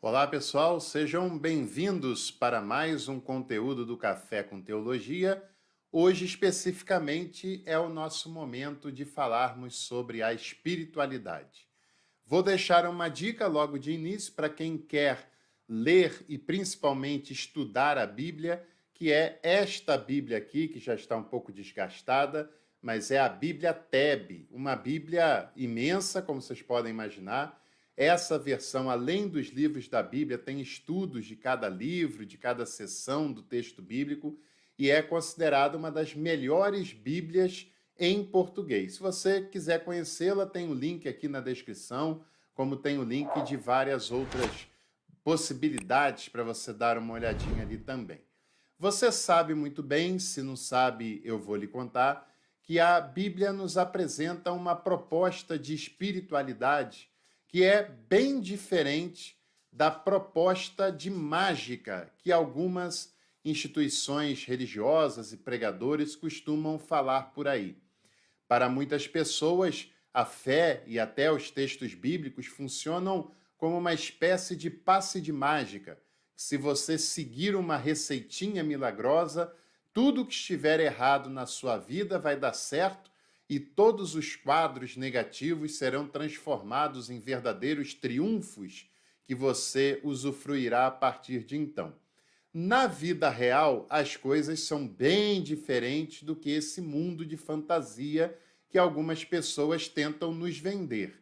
Olá, pessoal, sejam bem-vindos para mais um conteúdo do Café com Teologia. Hoje, especificamente, é o nosso momento de falarmos sobre a espiritualidade. Vou deixar uma dica logo de início para quem quer ler e principalmente estudar a Bíblia, que é esta Bíblia aqui, que já está um pouco desgastada, mas é a Bíblia TEB, uma Bíblia imensa, como vocês podem imaginar. Essa versão, além dos livros da Bíblia, tem estudos de cada livro, de cada seção do texto bíblico, e é considerada uma das melhores Bíblias em português. Se você quiser conhecê-la, tem o link aqui na descrição, como tem o link de várias outras possibilidades para você dar uma olhadinha ali também. Você sabe muito bem, se não sabe, eu vou lhe contar, que a Bíblia nos apresenta uma proposta de espiritualidade que é bem diferente da proposta de mágica que algumas instituições religiosas e pregadores costumam falar por aí. Para muitas pessoas, a fé e até os textos bíblicos funcionam como uma espécie de passe de mágica. Se você seguir uma receitinha milagrosa, tudo que estiver errado na sua vida vai dar certo e todos os quadros negativos serão transformados em verdadeiros triunfos que você usufruirá a partir de então. Na vida real, as coisas são bem diferentes do que esse mundo de fantasia que algumas pessoas tentam nos vender.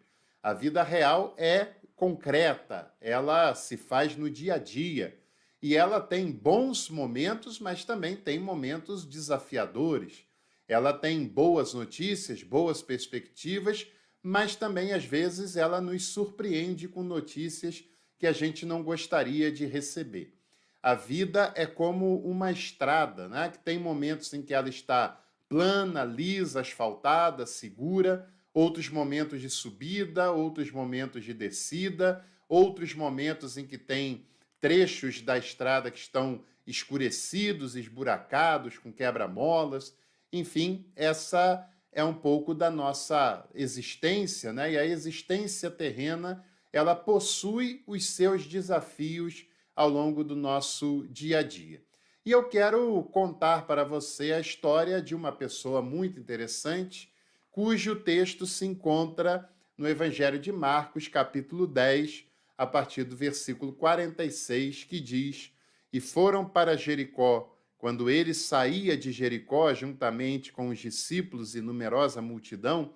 A vida real é concreta, ela se faz no dia a dia e ela tem bons momentos, mas também tem momentos desafiadores. Ela tem boas notícias, boas perspectivas, mas também, às vezes, ela nos surpreende com notícias que a gente não gostaria de receber. A vida é como uma estrada, né? Que tem momentos em que ela está plana, lisa, asfaltada, segura, outros momentos de subida, outros momentos de descida, outros momentos em que tem trechos da estrada que estão escurecidos, esburacados, com quebra-molas. Enfim, essa é um pouco da nossa existência, né? E a existência terrena, ela possui os seus desafios ao longo do nosso dia a dia. E eu quero contar para você a história de uma pessoa muito interessante, cujo texto se encontra no Evangelho de Marcos, capítulo 10, a partir do versículo 46, que diz: "E foram para Jericó. Quando ele saía de Jericó, juntamente com os discípulos e numerosa multidão,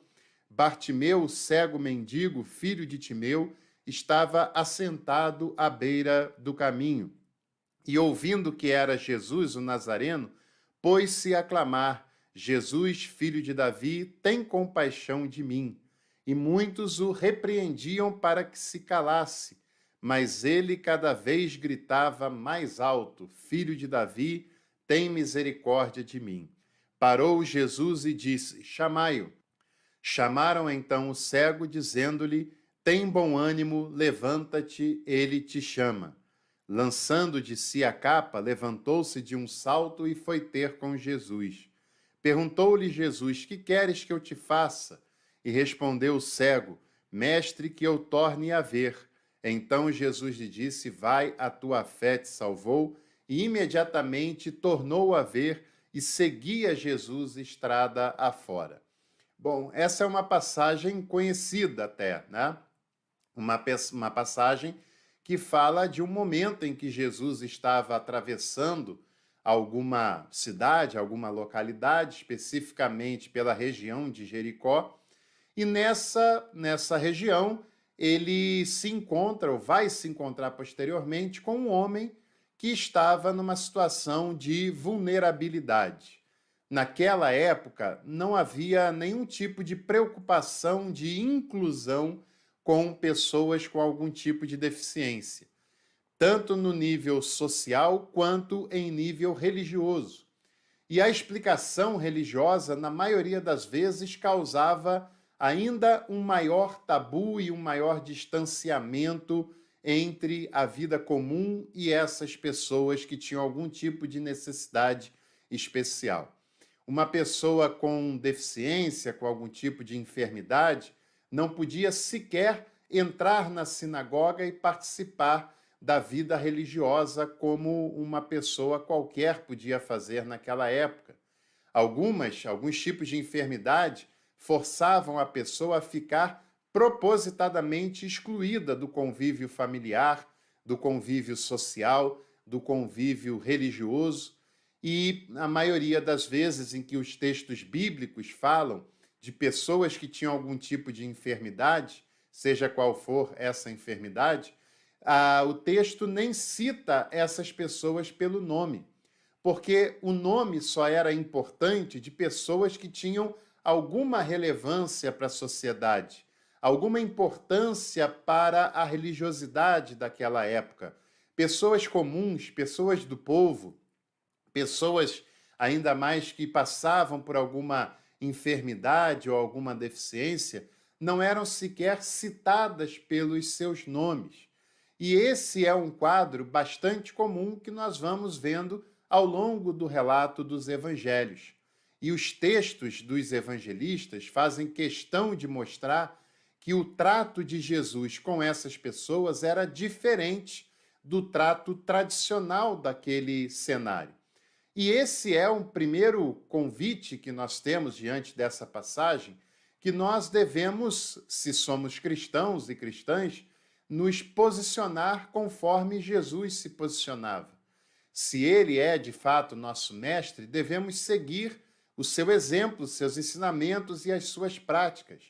Bartimeu, o cego mendigo, filho de Timeu, estava assentado à beira do caminho. E ouvindo que era Jesus, o Nazareno, pôs-se a clamar: Jesus, filho de Davi, tem compaixão de mim. E muitos o repreendiam para que se calasse, mas ele cada vez gritava mais alto: Filho de Davi, tem misericórdia de mim. Parou Jesus e disse: Chamai-o. Chamaram então o cego, dizendo-lhe: Tem bom ânimo, levanta-te, ele te chama. Lançando de si a capa, levantou-se de um salto e foi ter com Jesus. Perguntou-lhe Jesus: Que queres que eu te faça? E respondeu o cego: Mestre, que eu torne a ver. Então Jesus lhe disse: Vai, a tua fé te salvou. E imediatamente tornou a ver e seguia Jesus estrada afora. Bom, essa é uma passagem conhecida até, né? Uma passagem que fala de um momento em que Jesus estava atravessando alguma cidade, alguma localidade, especificamente pela região de Jericó, e nessa região ele se encontra, ou vai se encontrar posteriormente, com um homem que estava numa situação de vulnerabilidade. Naquela época, não havia nenhum tipo de preocupação de inclusão com pessoas com algum tipo de deficiência, tanto no nível social quanto em nível religioso. E a explicação religiosa, na maioria das vezes, causava ainda um maior tabu e um maior distanciamento entre a vida comum e essas pessoas que tinham algum tipo de necessidade especial. Uma pessoa com deficiência, com algum tipo de enfermidade, não podia sequer entrar na sinagoga e participar da vida religiosa como uma pessoa qualquer podia fazer naquela época. Alguns tipos de enfermidade forçavam a pessoa a ficar propositadamente excluída do convívio familiar, do convívio social, do convívio religioso. E a maioria das vezes em que os textos bíblicos falam de pessoas que tinham algum tipo de enfermidade, seja qual for essa enfermidade, o texto nem cita essas pessoas pelo nome, porque o nome só era importante de pessoas que tinham alguma relevância para a sociedade, alguma importância para a religiosidade daquela época. Pessoas comuns, pessoas do povo, pessoas ainda mais que passavam por alguma enfermidade ou alguma deficiência, não eram sequer citadas pelos seus nomes. E esse é um quadro bastante comum que nós vamos vendo ao longo do relato dos evangelhos. E os textos dos evangelistas fazem questão de mostrar que o trato de Jesus com essas pessoas era diferente do trato tradicional daquele cenário. E esse é um primeiro convite que nós temos diante dessa passagem, que nós devemos, se somos cristãos e cristãs, nos posicionar conforme Jesus se posicionava. Se ele é, de fato, nosso mestre, devemos seguir o seu exemplo, os seus ensinamentos e as suas práticas.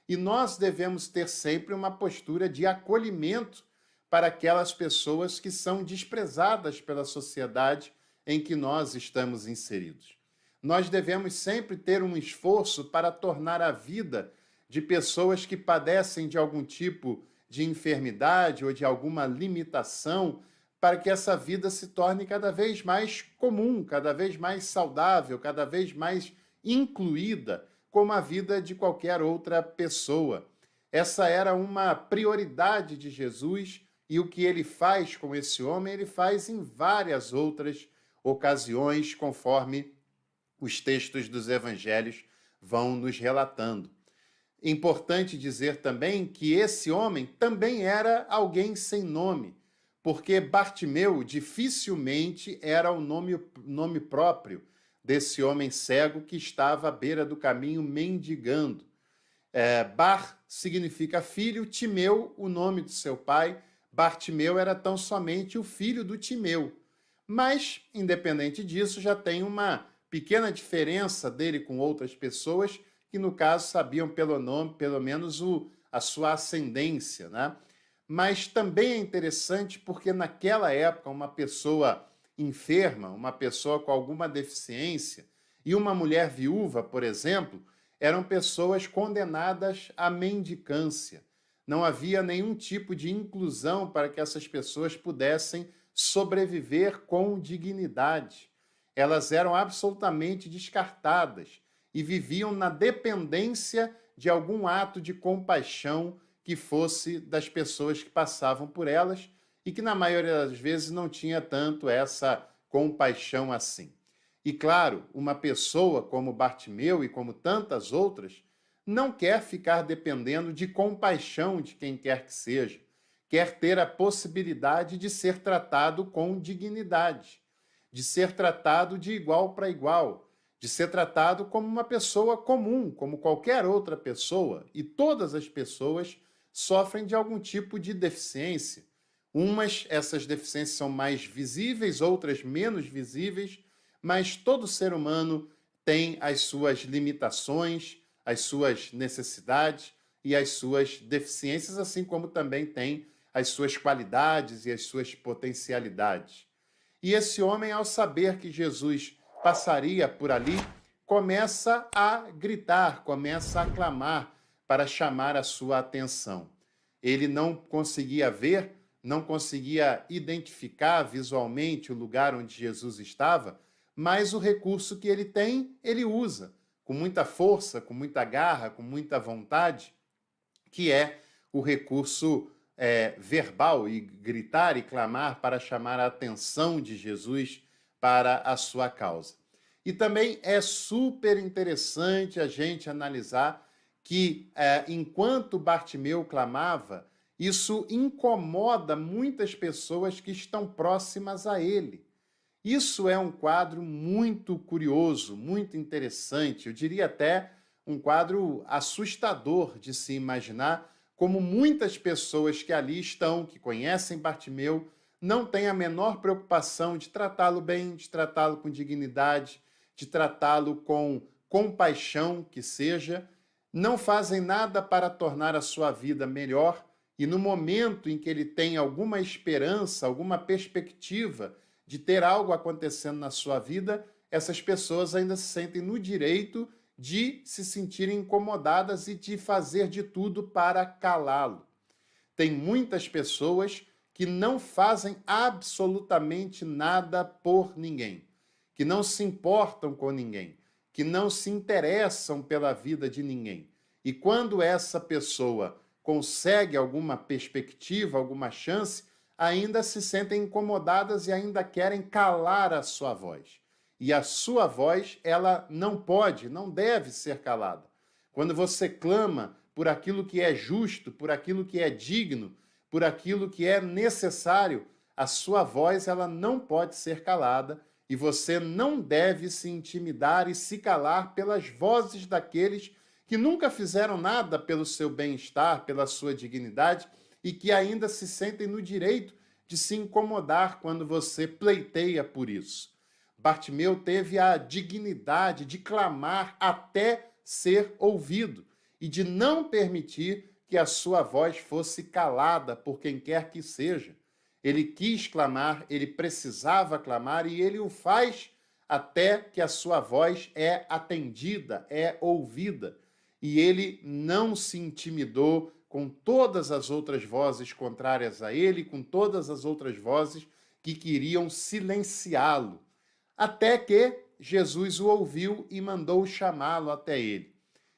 E nós devemos ter sempre uma postura de acolhimento para aquelas pessoas que são desprezadas pela sociedade em que nós estamos inseridos. Nós devemos sempre ter um esforço para tornar a vida de pessoas que padecem de algum tipo de enfermidade ou de alguma limitação, para que essa vida se torne cada vez mais comum, cada vez mais saudável, cada vez mais incluída, como a vida de qualquer outra pessoa. Essa era uma prioridade de Jesus e o que ele faz com esse homem, ele faz em várias outras ocasiões, conforme os textos dos evangelhos vão nos relatando. Importante dizer também que esse homem também era alguém sem nome, porque Bartimeu dificilmente era o nome próprio desse homem cego que estava à beira do caminho mendigando. Bar significa filho, Timeu, o nome do seu pai. Bartimeu era tão somente o filho do Timeu. Mas, independente disso, já tem uma pequena diferença dele com outras pessoas que, no caso, sabiam pelo nome, pelo menos a sua ascendência, né? Mas também é interessante porque, naquela época, uma pessoa enferma, uma pessoa com alguma deficiência e uma mulher viúva, por exemplo, eram pessoas condenadas à mendicância. Não havia nenhum tipo de inclusão para que essas pessoas pudessem sobreviver com dignidade. Elas eram absolutamente descartadas e viviam na dependência de algum ato de compaixão que fosse das pessoas que passavam por elas e que, na maioria das vezes, não tinha tanto essa compaixão assim. E, claro, uma pessoa como Bartimeu e como tantas outras não quer ficar dependendo de compaixão de quem quer que seja. Quer ter a possibilidade de ser tratado com dignidade, de ser tratado de igual para igual, de ser tratado como uma pessoa comum, como qualquer outra pessoa. E todas as pessoas sofrem de algum tipo de deficiência. Essas deficiências são mais visíveis, outras menos visíveis, mas todo ser humano tem as suas limitações, as suas necessidades e as suas deficiências, assim como também tem as suas qualidades e as suas potencialidades. E esse homem, ao saber que Jesus passaria por ali, começa a gritar, começa a clamar para chamar a sua atenção. Ele não conseguia ver, não conseguia identificar visualmente o lugar onde Jesus estava, mas o recurso que ele tem, ele usa com muita força, com muita garra, com muita vontade, que é o recurso verbal, e gritar e clamar para chamar a atenção de Jesus para a sua causa. E também é super interessante a gente analisar que, enquanto Bartimeu clamava, Isso incomoda muitas pessoas que estão próximas a ele. Isso é um quadro muito curioso, muito interessante, eu diria até um quadro assustador de se imaginar como muitas pessoas que ali estão, que conhecem Bartimeu, não têm a menor preocupação de tratá-lo bem, de tratá-lo com dignidade, de tratá-lo com compaixão, que seja, não fazem nada para tornar a sua vida melhor e no momento em que ele tem alguma esperança, alguma perspectiva de ter algo acontecendo na sua vida, essas pessoas ainda se sentem no direito de se sentirem incomodadas e de fazer de tudo para calá-lo. Tem muitas pessoas que não fazem absolutamente nada por ninguém, que não se importam com ninguém, que não se interessam pela vida de ninguém. E quando essa pessoa consegue alguma perspectiva, alguma chance, ainda se sentem incomodadas e ainda querem calar a sua voz. E a sua voz, ela não pode, não deve ser calada. Quando você clama por aquilo que é justo, por aquilo que é digno, por aquilo que é necessário, a sua voz, ela não pode ser calada e você não deve se intimidar e se calar pelas vozes daqueles que nunca fizeram nada pelo seu bem-estar, pela sua dignidade e que ainda se sentem no direito de se incomodar quando você pleiteia por isso. Bartimeu teve a dignidade de clamar até ser ouvido e de não permitir que a sua voz fosse calada por quem quer que seja. Ele quis clamar, ele precisava clamar e ele o faz até que a sua voz é atendida, é ouvida. E ele não se intimidou com todas as outras vozes contrárias a ele, com todas as outras vozes que queriam silenciá-lo. Até que Jesus o ouviu e mandou chamá-lo até ele.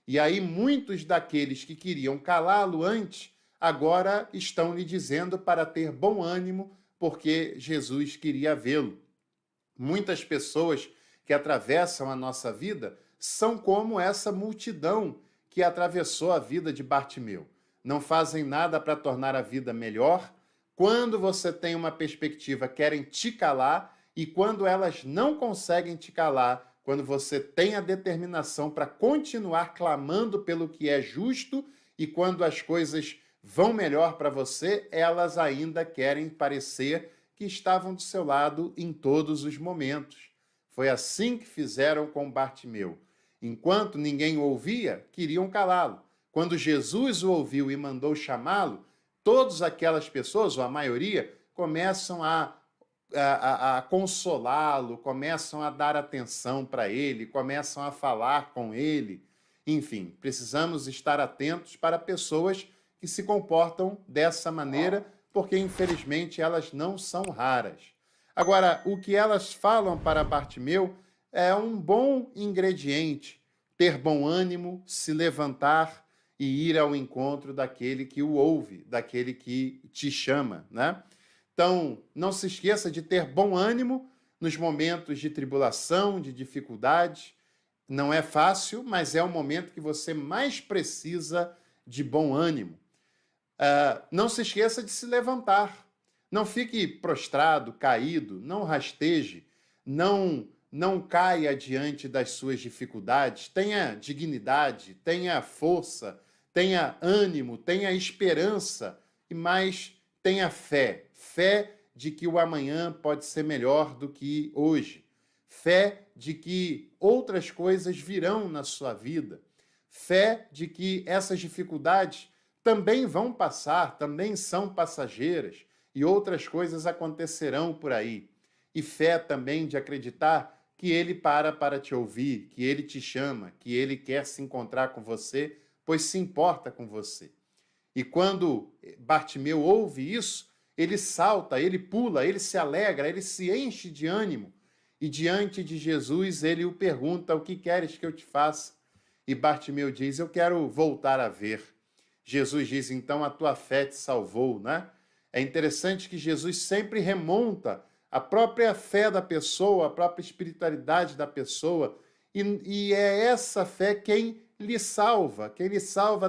E aí muitos daqueles que queriam calá-lo antes, agora estão lhe dizendo para ter bom ânimo, porque Jesus queria vê-lo. Muitas pessoas que atravessam a nossa vida são como essa multidão que atravessou a vida de Bartimeu. Não fazem nada para tornar a vida melhor. Quando você tem uma perspectiva, querem te calar, e quando elas não conseguem te calar, quando você tem a determinação para continuar clamando pelo que é justo, e quando as coisas vão melhor para você, elas ainda querem parecer que estavam do seu lado em todos os momentos. Foi assim que fizeram com Bartimeu. Enquanto ninguém o ouvia, queriam calá-lo. Quando Jesus o ouviu e mandou chamá-lo, todas aquelas pessoas, ou a maioria, começam a consolá-lo, começam a dar atenção para ele, começam a falar com ele. Enfim, precisamos estar atentos para pessoas que se comportam dessa maneira, porque infelizmente elas não são raras. Agora, o que elas falam para Bartimeu é um bom ingrediente: ter bom ânimo, se levantar e ir ao encontro daquele que o ouve, daquele que te chama, né? Então, não se esqueça de ter bom ânimo nos momentos de tribulação, de dificuldade. Não é fácil, mas é o momento que você mais precisa de bom ânimo. Não se esqueça de se levantar. Não fique prostrado, caído, não rasteje, não caia diante das suas dificuldades. Tenha dignidade, tenha força, tenha ânimo, tenha esperança e mais tenha fé. Fé de que o amanhã pode ser melhor do que hoje. Fé de que outras coisas virão na sua vida. Fé de que essas dificuldades também vão passar, também são passageiras e outras coisas acontecerão por aí. E fé também de acreditar que ele para te ouvir, que ele te chama, que ele quer se encontrar com você, pois se importa com você. E quando Bartimeu ouve isso, ele salta, ele pula, ele se alegra, ele se enche de ânimo. E diante de Jesus, ele o pergunta: o que queres que eu te faça? E Bartimeu diz: eu quero voltar a ver. Jesus diz: então a tua fé te salvou, né? É interessante que Jesus sempre remonta a própria fé da pessoa, a própria espiritualidade da pessoa, e é essa fé quem lhe salva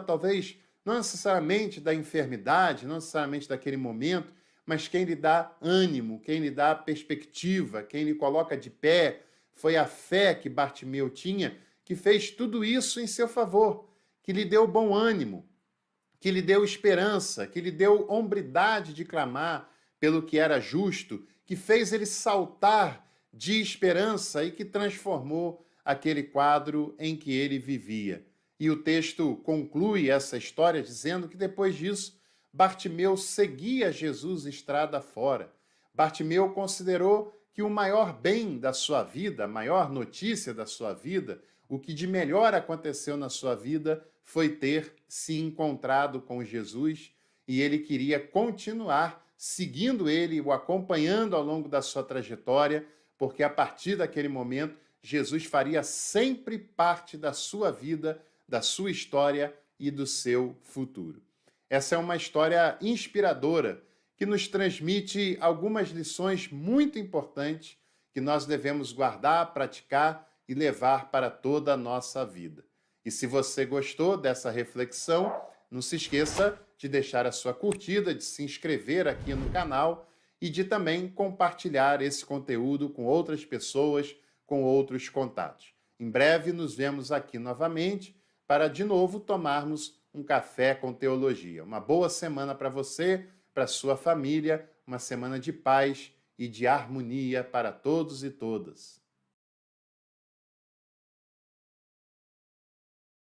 talvez não necessariamente da enfermidade, não necessariamente daquele momento, mas quem lhe dá ânimo, quem lhe dá perspectiva, quem lhe coloca de pé. Foi a fé que Bartimeu tinha que fez tudo isso em seu favor, que lhe deu bom ânimo, que lhe deu esperança, que lhe deu hombridade de clamar pelo que era justo, que fez ele saltar de esperança e que transformou aquele quadro em que ele vivia. E o texto conclui essa história dizendo que depois disso, Bartimeu seguia Jesus estrada fora. Bartimeu considerou que o maior bem da sua vida, a maior notícia da sua vida, o que de melhor aconteceu na sua vida foi ter se encontrado com Jesus e ele queria continuar seguindo ele, o acompanhando ao longo da sua trajetória, porque a partir daquele momento Jesus faria sempre parte da sua vida, da sua história e do seu futuro. Essa é uma história inspiradora que nos transmite algumas lições muito importantes que nós devemos guardar, praticar e levar para toda a nossa vida. E se você gostou dessa reflexão, não se esqueça de deixar a sua curtida, de se inscrever aqui no canal e de também compartilhar esse conteúdo com outras pessoas, com outros contatos. Em breve nos vemos aqui novamente para de novo tomarmos um café com teologia. Uma boa semana para você, para sua família, uma semana de paz e de harmonia para todos e todas.